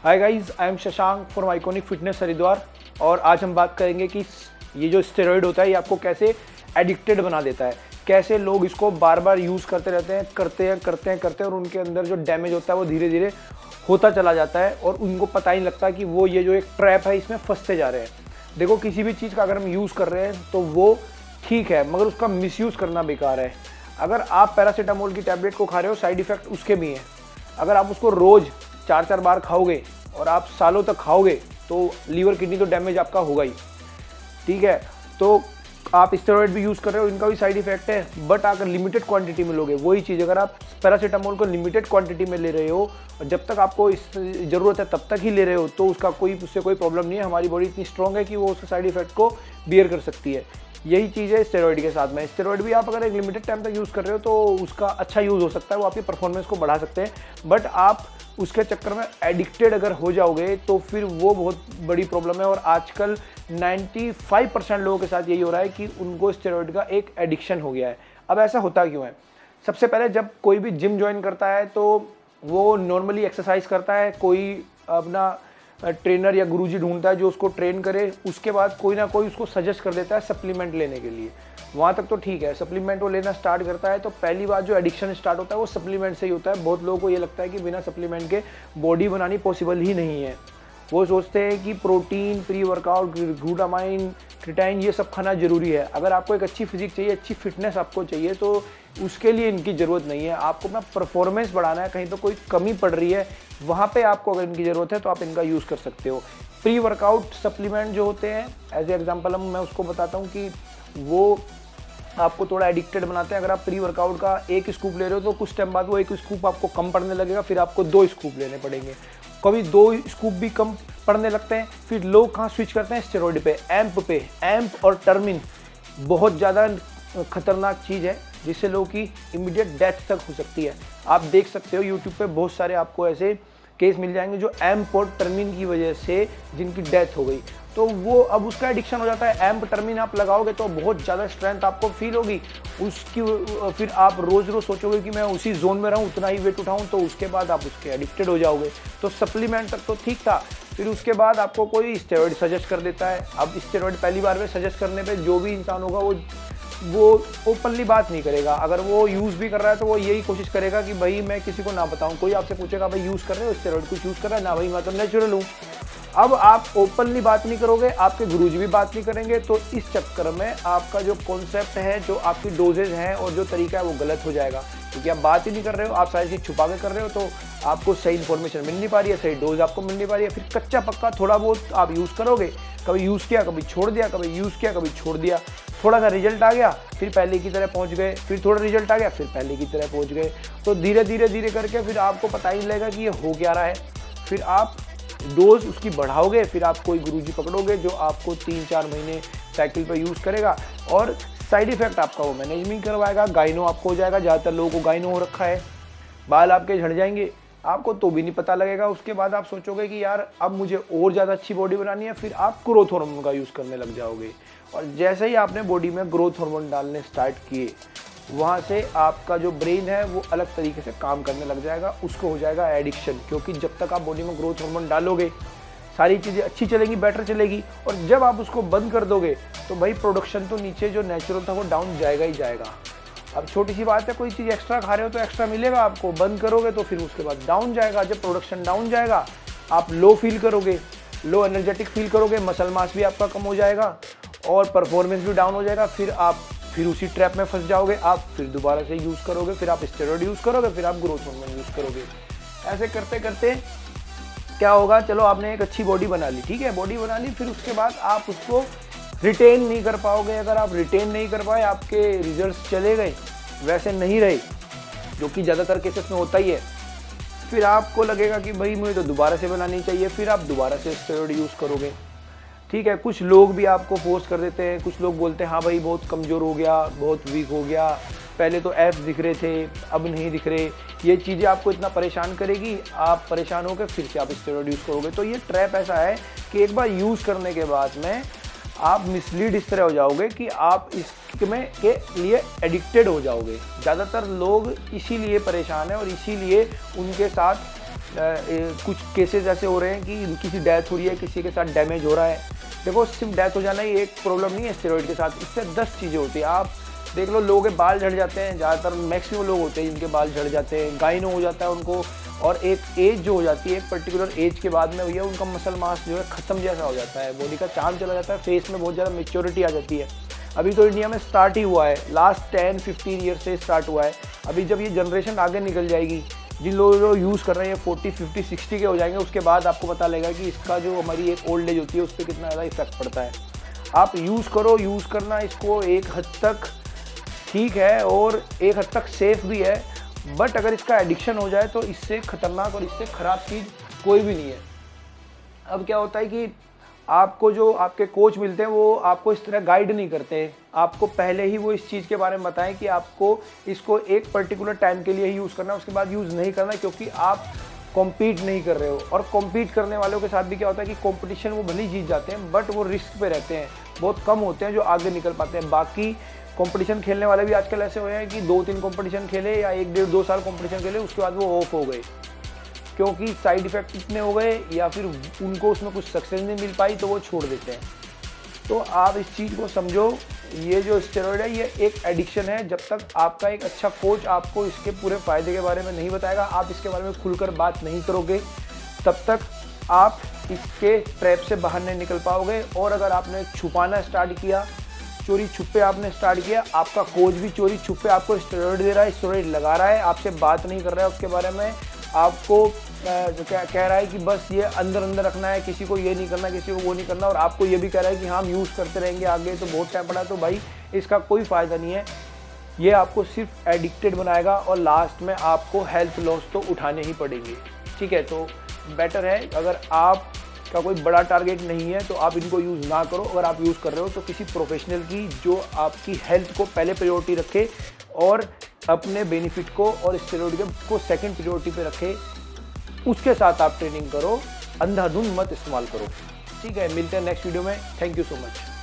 Hi guys, I am Shashank from iconic fitness Haridwar. और आज हम बात करेंगे कि ये जो स्टेरॉइड होता है ये आपको कैसे एडिक्टेड बना देता है, कैसे लोग इसको बार बार यूज़ करते रहते हैं, करते हैं और उनके अंदर जो डैमेज होता है वो धीरे धीरे होता चला जाता है और उनको पता ही नहीं लगता कि वो ये जो एक ट्रैप है इसमें फंसते जा रहे हैं। देखो, किसी भी चीज़ का अगर हम यूज़ कर रहे हैं तो वो ठीक है, मगर उसका मिसयूज़ करना बेकार है। अगर आप पैरासीटामोल की टैबलेट को खा रहे हो, साइड इफ़ेक्ट उसके भी हैं। अगर आप उसको रोज़ 4-4 बार खाओगे और आप सालों तक खाओगे तो लीवर किडनी तो डैमेज आपका होगा ही। ठीक है, तो आप स्टेरॉइड भी यूज़ कर रहे हो, इनका भी साइड इफेक्ट है, बट अगर लिमिटेड क्वांटिटी में लोगे, वही चीज़ अगर आप पैरासीटामोल को लिमिटेड क्वांटिटी में ले रहे हो और जब तक आपको इस ज़रूरत है तब तक ही ले रहे हो, तो उससे कोई प्रॉब्लम नहीं है। हमारी बॉडी इतनी स्ट्रॉन्ग है कि वो उसके साइड इफेक्ट को बियर कर सकती है। यही चीज़ है स्टेरॉइड के साथ में। स्टेरॉइड भी आप अगर एक लिमिटेड टाइम तक यूज़ कर रहे हो तो उसका अच्छा यूज़ हो सकता है, वो आपकी परफॉर्मेंस को बढ़ा सकते हैं, बट आप उसके चक्कर में एडिक्टेड अगर हो जाओगे तो फिर वो बहुत बड़ी प्रॉब्लम है। और आजकल 95% लोगों के साथ यही हो रहा है कि उनको स्टेरॉइड का एक एडिक्शन हो गया है। अब ऐसा होता क्यों है? सबसे पहले जब कोई भी जिम ज्वाइन करता है तो वो नॉर्मली एक्सरसाइज करता है, कोई अपना ट्रेनर या गुरुजी ढूंढता है जो उसको ट्रेन करे। उसके बाद कोई ना कोई उसको सजेस्ट कर देता है सप्लीमेंट लेने के लिए। वहाँ तक तो ठीक है, सप्लीमेंट वो लेना स्टार्ट करता है तो पहली बार जो एडिक्शन स्टार्ट होता है वो सप्लीमेंट से ही होता है। बहुत लोगों को ये लगता है कि बिना सप्लीमेंट के बॉडी बनानी पॉसिबल ही नहीं है। वो सोचते हैं कि प्रोटीन, प्री वर्कआउट, ग्लूटामाइन, क्रिटाइन ये सब खाना जरूरी है। अगर आपको एक अच्छी फिजिक चाहिए, अच्छी फिटनेस आपको चाहिए, तो उसके लिए इनकी ज़रूरत नहीं है। आपको अपना परफॉर्मेंस बढ़ाना है, कहीं तो कोई कमी पड़ रही है, वहाँ पे आपको अगर इनकी ज़रूरत है तो आप इनका यूज़ कर सकते हो। प्री वर्कआउट सप्लीमेंट जो होते हैं, एज ए एग्जाम्पल मैं उसको बताता हूँ कि वो आपको थोड़ा एडिक्टेड बनाते हैं। अगर आप प्री वर्कआउट का एक स्कूप ले रहे हो तो कुछ टाइम बाद वो एक स्कूप आपको कम पड़ने लगेगा, फिर आपको 2 स्कूप लेने पड़ेंगे। कभी 2 स्कूप भी कम पड़ने लगते हैं, फिर लोग कहाँ स्विच करते हैं? स्टेरॉइड पे। एम्प और टर्मिन बहुत ज़्यादा खतरनाक चीज़ है जिससे लोगों की इमीडिएट डेथ तक हो सकती है। आप देख सकते हो यूट्यूब पे बहुत सारे आपको ऐसे केस मिल जाएंगे जो एम्प और टर्मिन की वजह से जिनकी डेथ हो गई। तो वो अब उसका एडिक्शन हो जाता है। एम्प टर्मिन आप लगाओगे तो बहुत ज़्यादा स्ट्रेंथ आपको फील होगी उसकी, फिर आप रोज़ रोज़ सोचोगे कि मैं उसी जोन में रहूँ, उतना ही वेट उठाऊँ, तो उसके बाद आप उसके एडिक्टेड हो जाओगे। तो सप्लीमेंट तक तो ठीक था, फिर उसके बाद आपको कोई स्टेरॉइड सजेस्ट कर देता है। अब स्टेरॉइड पहली बार में सजेस्ट करने पे जो भी इंसान होगा वो ओपनली बात नहीं करेगा। अगर वो यूज़ भी कर रहा है तो वो यही कोशिश करेगा कि भाई मैं किसी को ना बताऊं। कोई आपसे पूछेगा भाई यूज़ कर रहे हो स्टेरॉइड, कुछ यूज़ कर रहा है? ना भाई, मैं तो नेचुरल हूँ। अब आप ओपनली बात नहीं करोगे, आपके गुरुजी भी बात नहीं करेंगे, तो इस चक्कर में आपका जो कॉन्सेप्ट है, जो आपकी डोजेज हैं और जो तरीका है वो गलत हो जाएगा, क्योंकि आप बात ही नहीं कर रहे हो, आप सारी चीज़ छुपा के कर रहे हो। तो आपको सही इन्फॉर्मेशन मिल नहीं पा रही है, सही डोज आपको मिल नहीं पा रही है। फिर कच्चा पक्का थोड़ा बहुत आप यूज़ करोगे, कभी यूज़ किया कभी छोड़ दिया, कभी यूज़ किया कभी छोड़ दिया, थोड़ा सा रिजल्ट आ गया फिर पहले की तरह पहुंच गए, फिर थोड़ा रिजल्ट आ गया फिर पहले की तरह पहुंच गए। तो धीरे धीरे करके फिर आपको पता ही नहीं लगेगा कि ये हो क्या रहा है। फिर आप डोज उसकी बढ़ाओगे, फिर आप कोई गुरुजी पकड़ोगे जो आपको 3-4 महीने साइकिल पर यूज़ करेगा और साइड इफेक्ट आपका वो मैनेज नहीं करवाएगा। गाइनो आपको हो जाएगा, ज़्यादातर लोगों को गाइनो हो रखा है, बाल आपके झड़ जाएंगे, आपको तो भी नहीं पता लगेगा। उसके बाद आप सोचोगे कि यार अब मुझे और ज़्यादा अच्छी बॉडी बनानी है, फिर आप ग्रोथ हार्मोन का यूज़ करने लग जाओगे। और जैसे ही आपने बॉडी में ग्रोथ हार्मोन डालने स्टार्ट किए, वहाँ से आपका जो ब्रेन है वो अलग तरीके से काम करने लग जाएगा, उसको हो जाएगा एडिक्शन। क्योंकि जब तक आप बॉडी में ग्रोथ हार्मोन डालोगे सारी चीज़ें अच्छी चलेंगी, बेटर चलेगी, और जब आप उसको बंद कर दोगे तो भाई प्रोडक्शन तो नीचे जो नेचुरल था वो डाउन जाएगा ही जाएगा। अब छोटी सी बात है, कोई चीज़ एक्स्ट्रा खा रहे हो तो एक्स्ट्रा मिलेगा आपको, बंद करोगे तो फिर उसके बाद डाउन जाएगा। जब प्रोडक्शन डाउन जाएगा आप लो फील करोगे, लो एनर्जेटिक फील करोगे, मसल मास भी आपका कम हो जाएगा और परफॉर्मेंस भी डाउन हो जाएगा। फिर उसी ट्रैप में फंस जाओगे, आप फिर दोबारा से यूज़ करोगे, फिर आप स्टेरॉइड यूज़ करोगे, फिर आप ग्रोथ हार्मोन यूज़ करोगे। ऐसे करते करते क्या होगा? चलो आपने एक अच्छी बॉडी बना ली, ठीक है, बॉडी बना ली, फिर उसके बाद आप उसको रिटेन नहीं कर पाओगे। अगर आप रिटेन नहीं कर पाए, आपके रिजल्ट्स चले गए, वैसे नहीं रहे, जो कि ज़्यादातर केसेस में होता ही है, फिर आपको लगेगा कि भाई मुझे तो दोबारा से बनानी चाहिए, फिर आप दोबारा से स्टेरॉइड यूज़ करोगे। ठीक है, कुछ लोग भी आपको फोर्स कर देते हैं, कुछ लोग बोलते हैं हाँ भाई बहुत कमज़ोर हो गया, बहुत वीक हो गया, पहले तो एप्स दिख रहे थे अब नहीं दिख रहे। ये चीज़ें आपको इतना परेशान करेगी, आप परेशान होकर फिर से आप स्टेरॉइड यूज़ करोगे। तो ये ट्रैप ऐसा है कि एक बार यूज़ करने के बाद में आप मिसलीड इस तरह हो जाओगे कि आप इसमें के लिए एडिक्टेड हो जाओगे। ज़्यादातर लोग इसीलिए परेशान हैं और इसीलिए उनके साथ कुछ केसेस ऐसे हो रहे हैं कि किसी डेथ हो रही है, किसी के साथ डैमेज हो रहा है। देखो सिर्फ डेथ हो जाना ही एक प्रॉब्लम नहीं है स्टेरॉइड के साथ, इससे 10 चीज़ें होती हैं। आप देख लो, लोगों के बाल झड़ जाते हैं, ज़्यादातर मैक्सिमम लोग होते हैं जिनके बाल झड़ जाते हैं, गाइनो हो जाता है उनको, और एक एज जो हो जाती है, एक पर्टिकुलर एज के बाद में भैया उनका मसल मास जो है ख़त्म जैसा हो जाता है, बॉडी का चार्म चला जाता है, फेस में बहुत ज़्यादा मैच्योरिटी आ जाती है। अभी तो इंडिया में स्टार्ट ही हुआ है, लास्ट 10-15 ईयर से स्टार्ट हुआ है। अभी जब ये जनरेशन आगे निकल जाएगी, जिन लोग जो यूज़ कर रहे हैं 40, 50, 60 के हो जाएंगे, उसके बाद आपको पता लगेगा कि इसका जो हमारी एक ओल्ड एज होती है उस पर कितना ज़्यादा इफेक्ट पड़ता है। आप यूज़ करो, यूज़ करना इसको एक हद तक ठीक है और एक हद तक सेफ भी है, बट अगर इसका एडिक्शन हो जाए तो इससे खतरनाक और इससे ख़राब चीज़ कोई भी नहीं है। अब क्या होता है कि आपको जो आपके कोच मिलते हैं वो आपको इस तरह गाइड नहीं करते, आपको पहले ही वो इस चीज़ के बारे में बताएं कि आपको इसको एक पर्टिकुलर टाइम के लिए ही यूज़ करना है, उसके बाद यूज़ नहीं करना, क्योंकि आप कॉम्पीट नहीं कर रहे हो। और कॉम्पीट करने वालों के साथ भी क्या होता है कि कंपटीशन वो भले ही जीत जाते हैं, बट वो रिस्क पे रहते हैं, बहुत कम होते हैं जो आगे निकल पाते हैं। बाकी कंपटीशन खेलने वाले भी आजकल ऐसे हुए हैं कि 2-3 कंपटीशन खेले या 1-1.5-2 साल कंपटीशन खेले, उसके बाद वो ऑफ हो गए, क्योंकि साइड इफ़ेक्ट इतने हो गए या फिर उनको उसमें कुछ सक्सेस नहीं मिल पाई तो वो छोड़ देते हैं। तो आप इस चीज़ को समझो, ये जो स्टेरॉइड है ये एक एडिक्शन है। जब तक आपका एक अच्छा कोच आपको इसके पूरे फ़ायदे के बारे में नहीं बताएगा, आप इसके बारे में खुलकर बात नहीं करोगे, तब तक आप इसके ट्रैप से बाहर नहीं निकल पाओगे। और अगर आपने छुपाना स्टार्ट किया, चोरी छुपे आपने स्टार्ट किया, आपका कोच भी चोरी छुपे आपको स्टेरॉइड दे रहा है, स्टेरॉइड लगा रहा है, आपसे बात नहीं कर रहा है उसके बारे में, आपको जो कह रहा है कि बस ये अंदर अंदर रखना है, किसी को ये नहीं करना, किसी को वो नहीं करना, और आपको ये भी कह रहा है कि हम यूज़ करते रहेंगे आगे तो बहुत टाइम पड़ा, तो भाई इसका कोई फ़ायदा नहीं है। ये आपको सिर्फ एडिक्टेड बनाएगा और लास्ट में आपको हेल्थ लॉस तो उठाने ही पड़ेंगे। ठीक है, तो बेटर है अगर आप का कोई बड़ा टारगेट नहीं है तो आप इनको यूज़ ना करो। अगर आप यूज़ कर रहे हो तो किसी प्रोफेशनल की जो आपकी हेल्थ को पहले प्रायोरिटी रखे और अपने बेनिफिट को और स्टेरॉइड को सेकंड प्रायोरिटी पे रखे, उसके साथ आप ट्रेनिंग करो, अंधाधुंध मत इस्तेमाल करो। ठीक है, मिलते हैं नेक्स्ट वीडियो में। Thank you so much.